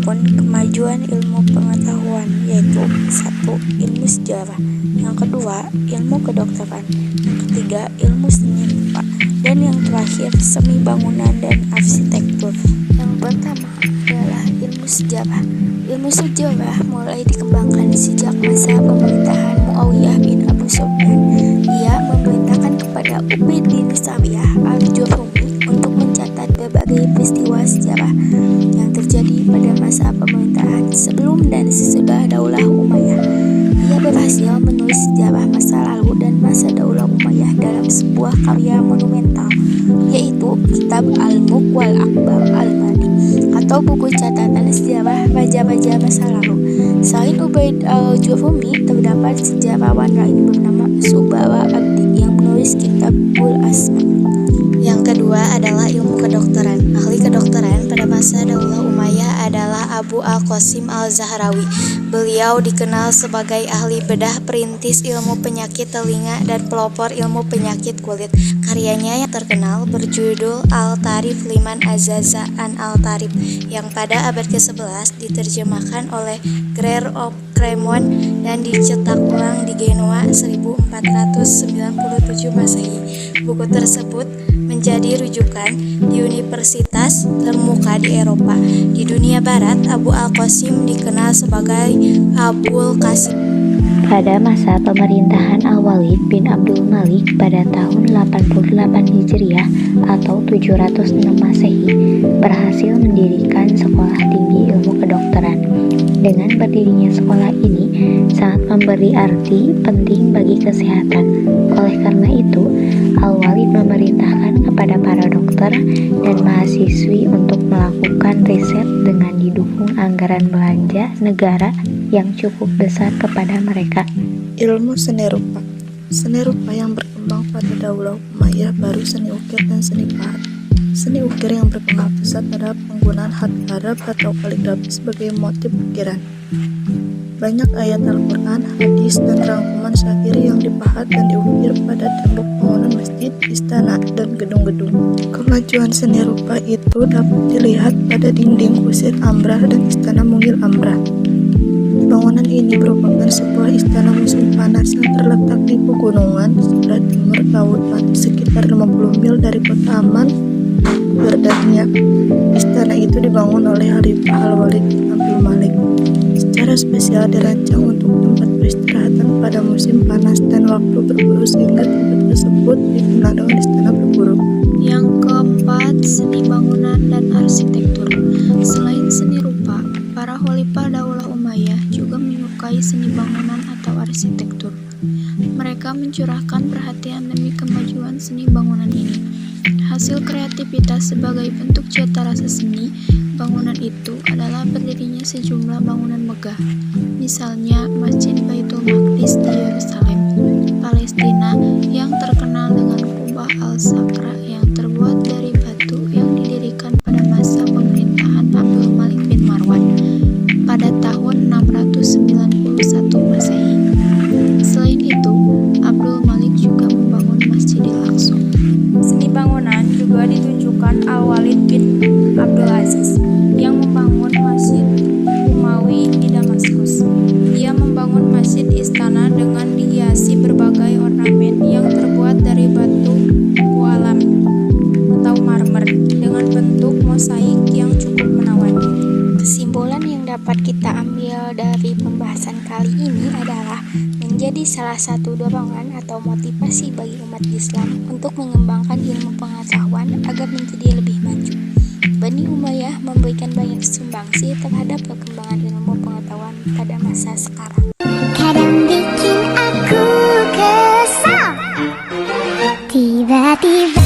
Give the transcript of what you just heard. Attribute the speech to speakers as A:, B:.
A: maupun kemajuan ilmu pengetahuan, yaitu 1. Ilmu sejarah, yang kedua ilmu kedokteran, yang ketiga ilmu seni rupa, dan yang terakhir seni bangunan dan arsitektur. Yang pertama adalah ilmu sejarah. Ilmu sejarah mulai dikembangkan sejak masa pemerintahan Muawiyah bin Abu Sufyan. Ia memerintahkan kepada Ubaid bin Sariyah al-Jurhumi untuk mencatat berbagai peristiwa sejarah yang terjadi pada masa pemerintahan sebelum dan sesudah Daulah Umayyah. Ia berhasil menulis sejarah masa lalu dan masa Daulah Umayyah dalam sebuah karya monumental, yaitu Kitab Al-Mulk wal Akhbar al-Madi, atau buku catatan sejarah raja-raja masa lalu. Selain Ubaid al-Jurhumi, terdapat sejarawan lain bernama Subara Abdi yang menulis Kitabul Asma. Yang kedua adalah ilmu kedokteran. Ahli kedokteran pada masa Daulah Umayyah adalah Abu Al-Qasim Al-Zahrawi. Beliau dikenal sebagai ahli bedah, perintis ilmu penyakit telinga, dan pelopor ilmu penyakit kulit. Karyanya yang terkenal berjudul Al-Tarif Liman Azaza an Al-Tarif, yang pada abad ke-11 diterjemahkan oleh Greer of Cremona dan dicetak ulang di Genoa 1497 Masehi. Buku tersebut menjadi rujukan di universitas termuka di Eropa. Di dunia barat, Abu Al-Qasim dikenal sebagai Abul Qasim.
B: Pada masa pemerintahan Al-Walid bin Abdul Malik pada tahun 88 Hijriah atau 706 Masehi, berhasil mendirikan sekolah tinggi ilmu kedokteran. Dengan berdirinya sekolah ini sangat memberi arti penting bagi kesehatan. Oleh karena itu, Al-Walid memerintahkan kepada para dokter dan mahasiswi untuk melakukan riset dengan didukung anggaran belanja negara yang cukup besar kepada mereka.
C: Ilmu seni rupa. Seni rupa yang berkembang pada Daulah Umayyah baru seni ukir dan seni pahat. Seni ukir yang berpengaruh pesat pada penggunaan hati Arab atau kaligrafi sebagai motif ukiran. Banyak ayat Al-Quran, hadis, dan rangkuman syair yang dipahat dan diukir pada tembok bangunan masjid, istana, dan gedung-gedung. Kemajuan seni rupa itu dapat dilihat pada dinding kusir Amrah dan istana Mungil Amrah. Bangunan ini merupakan sebuah istana musim panas yang terletak di pegunungan sebelah timur Laut Mati sekitar 50 mil dari kota Amman, Yordania. Istana itu dibangun oleh Khalifah Al-Walid bin Abdul Malik. Secara spesial dirancang untuk tempat peristirahatan pada musim panas dan waktu berburu, sehingga tempat tersebut dikenal dengan istana berburu.
D: Yang keempat, seni bangunan dan arsitektur. Selain seni rupa, para khalifah Daulah Umayyah juga menyukai seni bangunan atau arsitektur. Mereka mencurahkan perhatian demi kemajuan seni bangunan ini. Hasil kreativitas sebagai bentuk cita rasa seni bangunan itu adalah berdirinya sejumlah bangunan megah, misalnya Masjid Baitul Maqdis di Yerusalem, Palestina, yang terkenal dengan Kubah Al-Sakra yang terbuat dari batu yang didirikan pada masa pemerintahan Abdul Malik bin Marwan pada tahun 691 Masehi. Selain itu, Abdul Malik juga membangun Masjidil Aqsa.
A: Seni bangunan juga ditunjukkan Al-Walid bin Abdul Aziz yang membangun Masjid Umawi di Damaskus. Ia membangun masjid istana dengan dihiasi berbagai ornamen yang terbuat dari batu kualam atau marmer dengan bentuk mosaik yang cukup menawan. Kesimpulan yang dapat kita ambil dari pembahasan kali ini adalah menjadi salah satu dorongan atau motivasi bagi umat Islam untuk mengembangkan ilmu pengetahuan agar menjadi lebih maju. Bani Umayyah memberikan banyak sumbangsi terhadap perkembangan ilmu pengetahuan pada masa sekarang.
E: Kadang bikin aku kesal, tiba-tiba